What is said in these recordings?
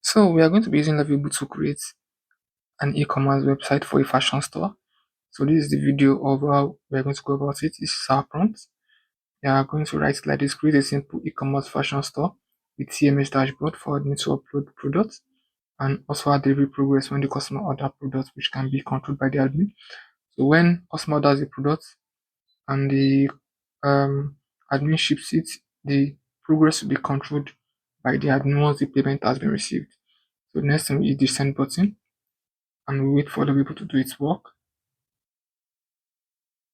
So we are going to be using Lovable to create an e-commerce website for a fashion store. So this is the video of how we are going to go about it. This is our prompt. We are going to write like this: create a simple e-commerce fashion store with CMS dashboard for admin to upload products and also add delivery progress when the customer order products, which can be controlled by the admin. So when customer orders the product and the admin ships it, the progress will be controlled by the admin once the payment has been received. So next thing we hit the send button and we wait for the people to do its work.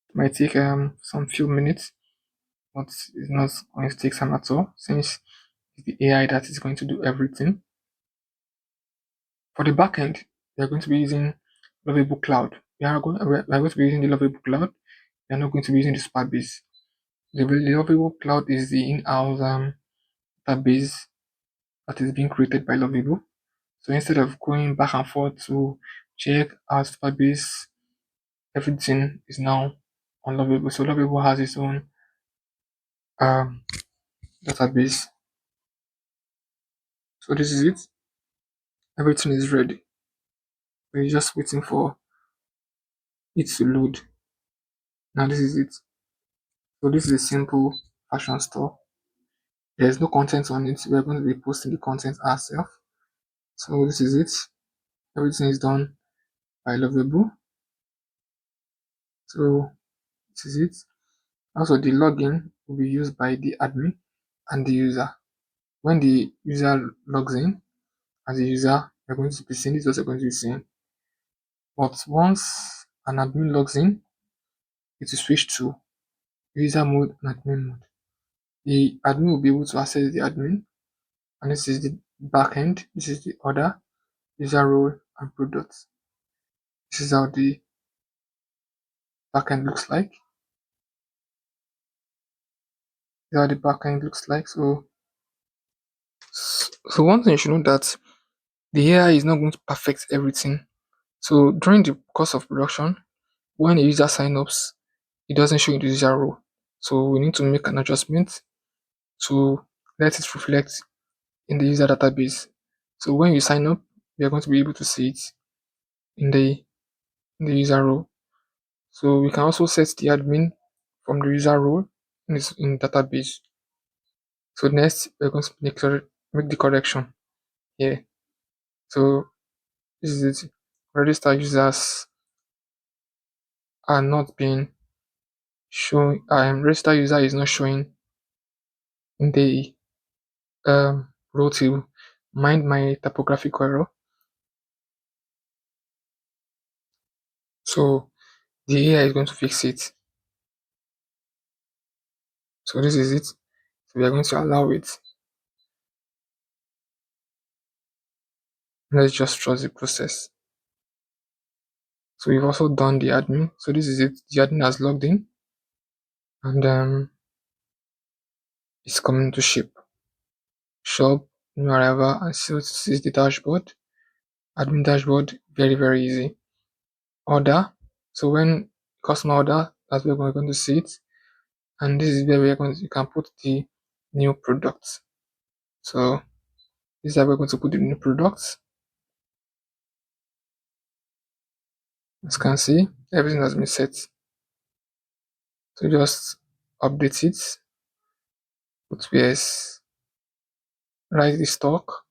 It might take some few minutes, but it's not going to take time at all since it's the AI that is going to do everything. For the backend, we are going to be using Lovable Cloud. We are going to be using the Lovable Cloud. We are not going to be using the Sparkbase. The Lovable Cloud is the in-house database that is being created by Lovable. So instead of going back and forth to check our Sparkbase, everything is now on Lovable. So Lovable has its own database. So this is it. Everything is ready. We're just waiting for it to load. Now this is it. So this is a simple fashion store. There's no content on it. We're going to be posting the content ourselves. So this is it. Everything is done by Lovable. So this is it. Also, the login will be used by the admin and the user. When the user logs in as a user, you're going to be seeing this, what you're going to be seeing. But once an admin logs in, it will switch to user mode and admin mode. The admin will be able to access the admin, and this is the backend. This is the order, user role, and products. This is how the backend looks like. This is how the backend looks like. So one thing you should know that the AI is not going to perfect everything. So during the course of production, when a user sign ups, it doesn't show in the user role. So we need to make an adjustment to let it reflect in the user database. So when you sign up, we are going to be able to see it in the user role. So we can also set the admin from the user role in database. So next we're going to make the correction here. So this is it. Register users are not being shown. Register user is not showing in the row table. Mind my typographic error. So the AI is going to fix it. So this is it. So we are going to allow it. Let's just trust the process. So we've also done the admin. So this is it. The admin has logged in and it's coming to shop, new arrival, and so this is the dashboard. Admin dashboard, very easy. Order. So when customer order, that's where we're going to see it. And this is where you can put the new products. So this is how we're going to put the new products. As you can see, everything has been set. So just update it. Put yes, write the stock.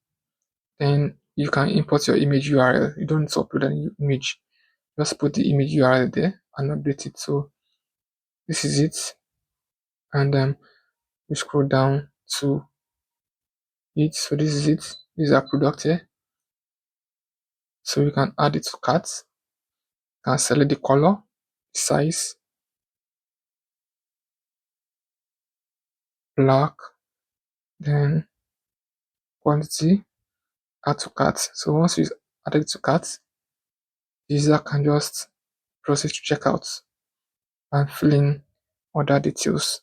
Then you can import your image URL. You don't need to upload any image. Just put the image URL there and update it. So this is it. And we scroll down to it. So this is it. This is our product here. So we can add it to cart. You can select the color, size, black, then quantity, add to cart. So once you add it to cart, the user can just proceed to checkout and fill in order details.